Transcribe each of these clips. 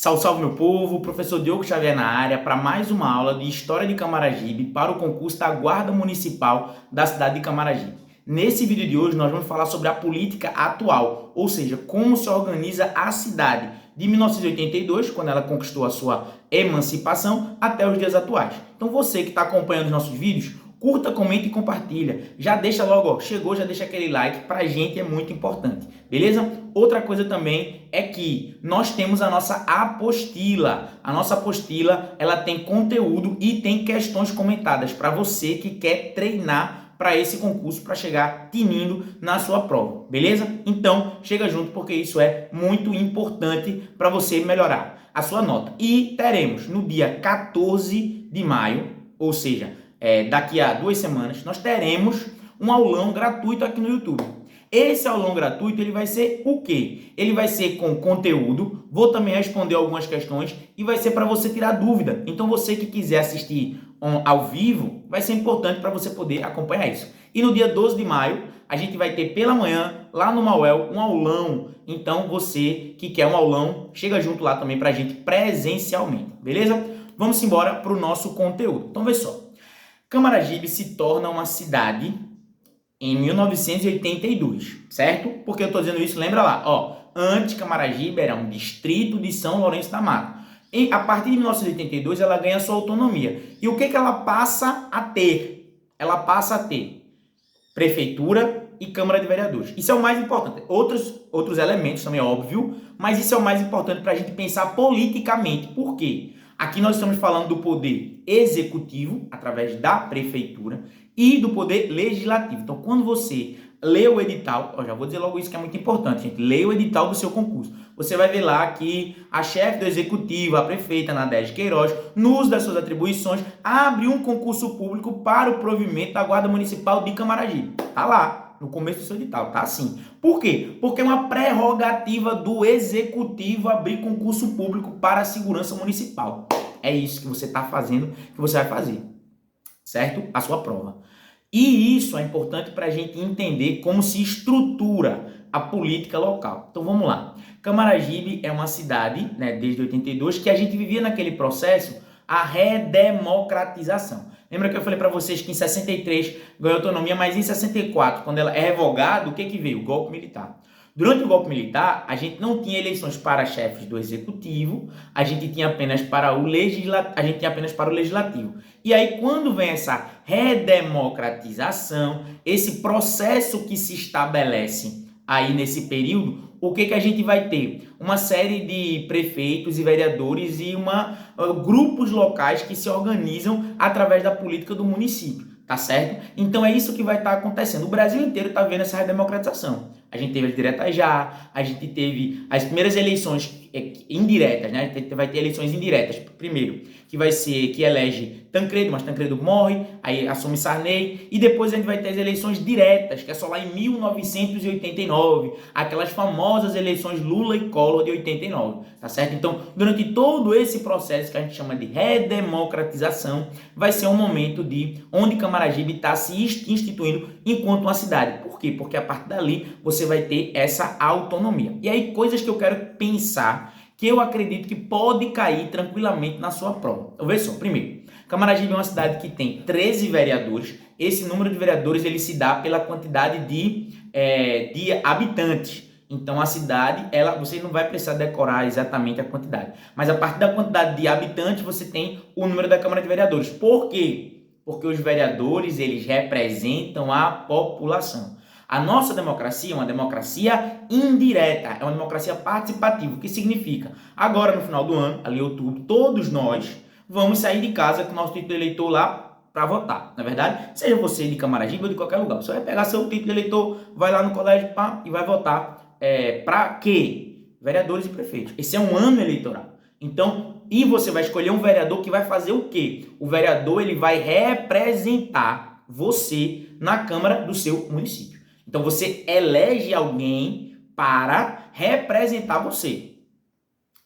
Salve, salve meu povo, professor Diogo Xavier na área para mais uma aula de História de Camaragibe para o concurso da Guarda Municipal da cidade de Camaragibe. Nesse vídeo de hoje nós vamos falar sobre a política atual, ou seja, como se organiza a cidade de 1982, quando ela conquistou a sua emancipação, até os dias atuais. Então você que está acompanhando os nossos vídeos, curta, comenta e compartilha. Já deixa logo, ó, chegou, já deixa aquele like, pra gente é muito importante, beleza? Outra coisa também é que nós temos a nossa apostila. A nossa apostila, ela tem conteúdo e tem questões comentadas para você que quer treinar para esse concurso, para chegar tinindo na sua prova, beleza? Então, chega junto porque isso é muito importante para você melhorar a sua nota. E teremos no dia 14 de maio, ou seja, daqui a 2 semanas, nós teremos um aulão gratuito aqui no YouTube. Esse aulão gratuito, ele vai ser o quê? Ele vai ser com conteúdo, vou também responder algumas questões e vai ser para você tirar dúvida. Então, você que quiser assistir ao vivo, vai ser importante para você poder acompanhar isso. E no dia 12 de maio, a gente vai ter pela manhã, lá no Mauel, um aulão. Então, você que quer um aulão, chega junto lá também para a gente presencialmente, beleza? Vamos embora para o nosso conteúdo. Então, vê só. Camaragibe se torna uma cidade em 1982, certo? Porque eu estou dizendo isso, lembra lá, ó, antes Camaragibe era um distrito de São Lourenço da Mata. E a partir de 1982 ela ganha sua autonomia. E o que ela passa a ter? Ela passa a ter prefeitura e Câmara de Vereadores. Isso é o mais importante. Outros elementos também, óbvio, mas isso é o mais importante para a gente pensar politicamente. Por quê? Aqui nós estamos falando do poder executivo, através da prefeitura, e do poder legislativo. Então, quando você lê o edital, já vou dizer logo isso que é muito importante, gente, lê o edital do seu concurso. Você vai ver lá que a chefe do executivo, a prefeita Nadege Queiroz, no uso das suas atribuições, abre um concurso público para o provimento da Guarda Municipal de Camaragibe. Tá lá, no começo do seu edital, tá assim. Por quê? Porque é uma prerrogativa do executivo abrir concurso público para a segurança municipal. É isso que você está fazendo, que você vai fazer, certo? A sua prova. E isso é importante para a gente entender como se estrutura a política local. Então vamos lá. Camaragibe é uma cidade, né, desde 82, que a gente vivia naquele processo, a redemocratização. Lembra que eu falei para vocês que em 63 ganhou autonomia, mas em 64, quando ela é revogada, o que veio? O golpe militar. Durante o golpe militar, a gente não tinha eleições para chefes do executivo, a gente tinha apenas para o legislativo. E aí, quando vem essa redemocratização, esse processo que se estabelece aí nesse período, o que a gente vai ter? Uma série de prefeitos e vereadores e grupos locais que se organizam através da política do município, tá certo? Então é isso que vai estar acontecendo. O Brasil inteiro está vendo essa redemocratização. A gente teve as diretas já, a gente teve as primeiras eleições indiretas, né? Vai ter eleições indiretas, primeiro, que elege Tancredo, mas Tancredo morre, aí assume Sarney, e depois a gente vai ter as eleições diretas, que é só lá em 1989, aquelas famosas eleições Lula e Collor de 89, tá certo? Então, durante todo esse processo que a gente chama de redemocratização, vai ser um momento onde Camaragibe está se instituindo enquanto uma cidade. Por quê? Porque a partir dali você vai ter essa autonomia. E aí, coisas que eu quero pensar, que eu acredito que pode cair tranquilamente na sua prova. Então, veja só, primeiro, Camaragibe é uma cidade que tem 13 vereadores. Esse número de vereadores ele se dá pela quantidade de habitantes. Então, a cidade, você não vai precisar decorar exatamente a quantidade. Mas a partir da quantidade de habitantes, você tem o número da Câmara de Vereadores. Por quê? Porque os vereadores, eles representam a população. A nossa democracia é uma democracia indireta, é uma democracia participativa, o que significa, agora no final do ano, ali em outubro, todos nós vamos sair de casa com o nosso título de eleitor lá para votar, na verdade, seja você de Camaragibe ou de qualquer lugar, você vai pegar seu título de eleitor, vai lá no colégio e vai votar para quê? Vereadores e prefeitos. Esse é um ano eleitoral. Então, e você vai escolher um vereador que vai fazer o quê? O vereador ele vai representar você na Câmara do seu município. Então, você elege alguém para representar você.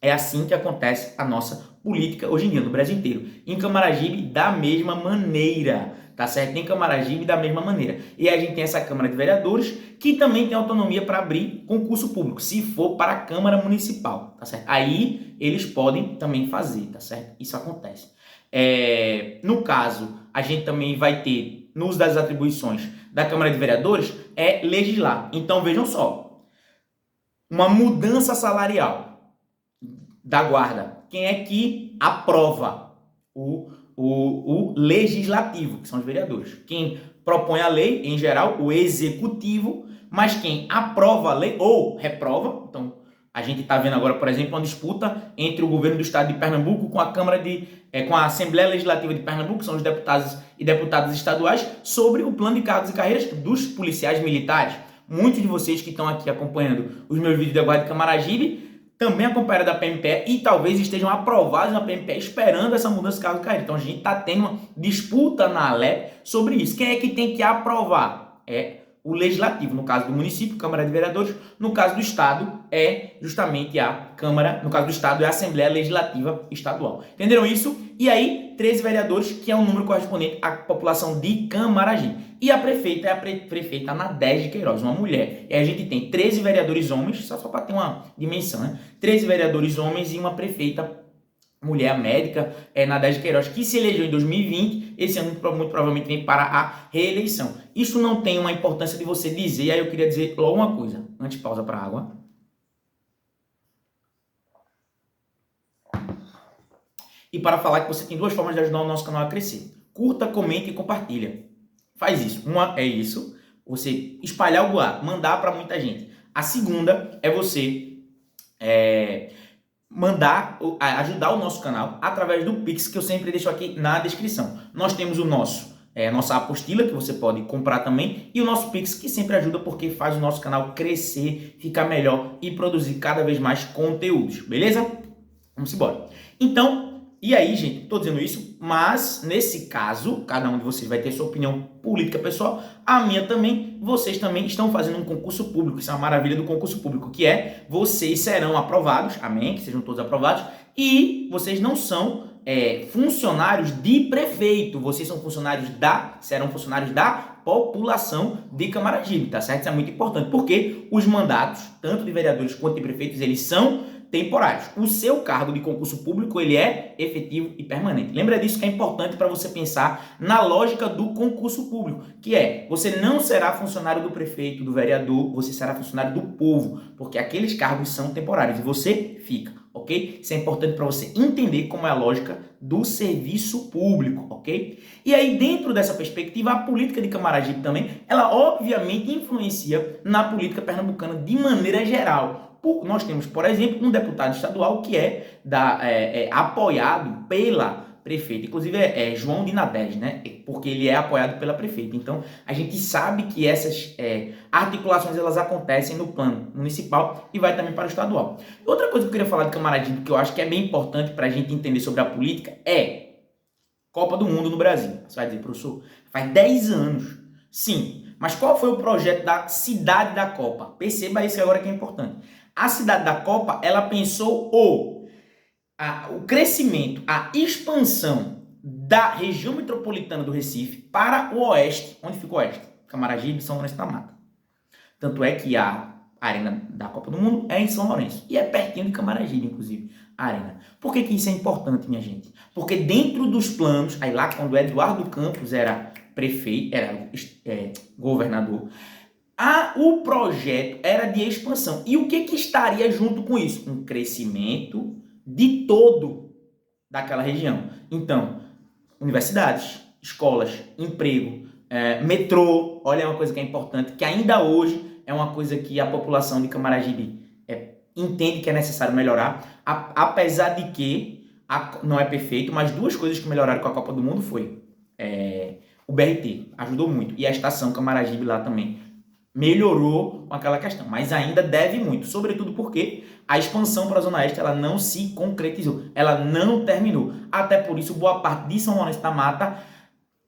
É assim que acontece a nossa política hoje em dia, no Brasil inteiro. Em Camaragibe, da mesma maneira, tá certo? Em Camaragibe, da mesma maneira. E aí a gente tem essa Câmara de Vereadores, que também tem autonomia para abrir concurso público, se for para a Câmara Municipal, tá certo? Aí eles podem também fazer, tá certo? Isso acontece. No caso, a gente também vai ter, no uso das atribuições da Câmara de Vereadores, legislar. Então, vejam só, uma mudança salarial da guarda. Quem é que aprova? O legislativo, que são os vereadores. Quem propõe a lei, em geral, o executivo, mas quem aprova a lei ou reprova, então a gente está vendo agora, por exemplo, uma disputa entre o governo do estado de Pernambuco com com a Assembleia Legislativa de Pernambuco, que são os deputados e deputadas estaduais, sobre o plano de cargos e carreiras dos policiais militares. Muitos de vocês que estão aqui acompanhando os meus vídeos da Guarda de Camaragibe também acompanharam da PMPE e talvez estejam aprovados na PMPE esperando essa mudança de cargo e carreira. Então a gente está tendo uma disputa na Alep sobre isso. Quem é que tem que aprovar? É o legislativo. No caso do município, Câmara de Vereadores. No caso do estado, é justamente a Câmara. No caso do estado, é a Assembleia Legislativa Estadual. Entenderam isso? E aí, 13 vereadores, que é um número correspondente à população de Camaragibe. E a prefeita é a prefeita Nadege Queiroz, uma mulher. E aí a gente tem 13 vereadores homens, só para ter uma dimensão, né? 13 vereadores homens e uma prefeita mulher médica, Nadege Queiroz, que se elegeu em 2020, esse ano muito provavelmente vem para a reeleição. Isso não tem uma importância de você dizer, aí eu queria dizer logo uma coisa, antes pausa para a água. E para falar que você tem duas formas de ajudar o nosso canal a crescer. Curta, comente e compartilha. Faz isso. Uma é isso, você espalhar o ar, mandar para muita gente. A segunda é você ajudar o nosso canal através do Pix, que eu sempre deixo aqui na descrição. Nós temos o nossa apostila, que você pode comprar também, e o nosso Pix, que sempre ajuda porque faz o nosso canal crescer, ficar melhor e produzir cada vez mais conteúdos, beleza? Vamos embora. Então, e aí, gente, tô dizendo isso, mas nesse caso, cada um de vocês vai ter sua opinião política pessoal, a minha também, vocês também estão fazendo um concurso público, isso é uma maravilha do concurso público, que é, vocês serão aprovados, amém, que sejam todos aprovados, e vocês não são funcionários de prefeito, vocês serão funcionários da população de Camaragibe, tá certo? Isso é muito importante, porque os mandatos, tanto de vereadores quanto de prefeitos, eles são temporários. O seu cargo de concurso público, ele é efetivo e permanente. Lembra disso, que é importante para você pensar na lógica do concurso público, que é, você não será funcionário do prefeito, do vereador, você será funcionário do povo, porque aqueles cargos são temporários e você fica, ok? Isso é importante para você entender como é a lógica do serviço público, ok? E aí, dentro dessa perspectiva, a política de Camaragibe também, ela obviamente influencia na política pernambucana de maneira geral. Nós temos, por exemplo, um deputado estadual que é apoiado pela prefeita, inclusive é João de Nadege, né? Porque ele é apoiado pela prefeita. Então, a gente sabe que essas articulações elas acontecem no plano municipal e vai também para o estadual. Outra coisa que eu queria falar de Camaragibe, que eu acho que é bem importante para a gente entender sobre a política, é Copa do Mundo no Brasil. Você vai dizer, professor, faz 10 anos. Sim, mas qual foi o projeto da cidade da Copa? Perceba isso agora que é importante. A cidade da Copa, ela pensou o crescimento, a expansão da região metropolitana do Recife para o oeste. Onde fica o oeste? Camaragibe, São Lourenço da Mata. Tanto é que a arena da Copa do Mundo é em São Lourenço. E é pertinho de Camaragibe, inclusive, a arena. Por que isso é importante, minha gente? Porque dentro dos planos, aí lá quando Eduardo Campos era prefeito, era governador, o projeto era de expansão. E o que estaria junto com isso? Um crescimento de todo daquela região. Então, universidades, escolas, emprego, metrô, olha, é uma coisa que é importante, que ainda hoje é uma coisa que a população de Camaragibe entende que é necessário melhorar, apesar de que não é perfeito, mas duas coisas que melhoraram com a Copa do Mundo foi o BRT, ajudou muito, e a estação Camaragibe lá também melhorou com aquela questão, mas ainda deve muito, sobretudo porque a expansão para a Zona Oeste ela não se concretizou, ela não terminou. Até por isso, boa parte de São Lourenço da Mata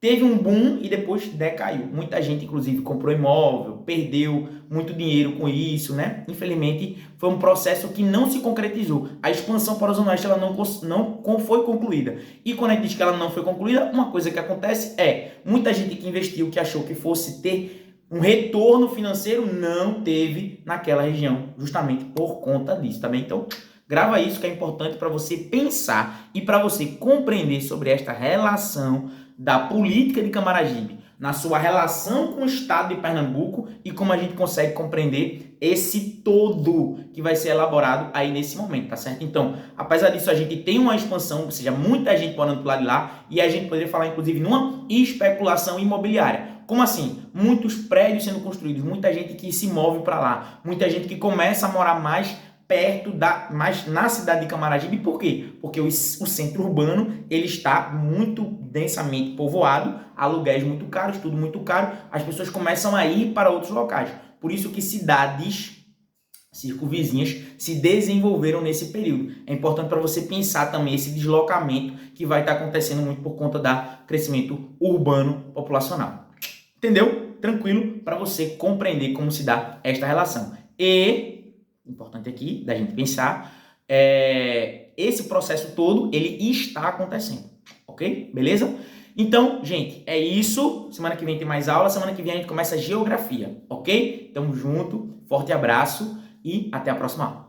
teve um boom e depois decaiu. Muita gente, inclusive, comprou imóvel, perdeu muito dinheiro com isso, né? Infelizmente, foi um processo que não se concretizou. A expansão para a Zona Oeste ela não foi concluída. E quando a gente diz que ela não foi concluída, uma coisa que acontece é, muita gente que investiu, que achou que fosse ter um retorno financeiro, não teve naquela região, justamente por conta disso, tá bem? Então, grava isso que é importante para você pensar e para você compreender sobre esta relação da política de Camaragibe na sua relação com o estado de Pernambuco e como a gente consegue compreender esse todo que vai ser elaborado aí nesse momento, tá certo? Então, apesar disso, a gente tem uma expansão, ou seja, muita gente morando pro lado de lá e a gente poderia falar, inclusive, numa especulação imobiliária. Como assim? Muitos prédios sendo construídos, muita gente que se move para lá, muita gente que começa a morar mais perto mais na cidade de Camaragibe. Por quê? Porque o centro urbano ele está muito densamente povoado, aluguéis muito caros, tudo muito caro, as pessoas começam a ir para outros locais. Por isso que cidades circunvizinhas se desenvolveram nesse período. É importante para você pensar também esse deslocamento que vai estar acontecendo muito por conta do crescimento urbano populacional. Entendeu? Tranquilo para você compreender como se dá esta relação. E importante aqui da gente pensar, esse processo todo, ele está acontecendo, ok? Beleza? Então, gente, é isso. Semana que vem tem mais aula, semana que vem a gente começa a geografia, ok? Tamo junto, forte abraço e até a próxima aula.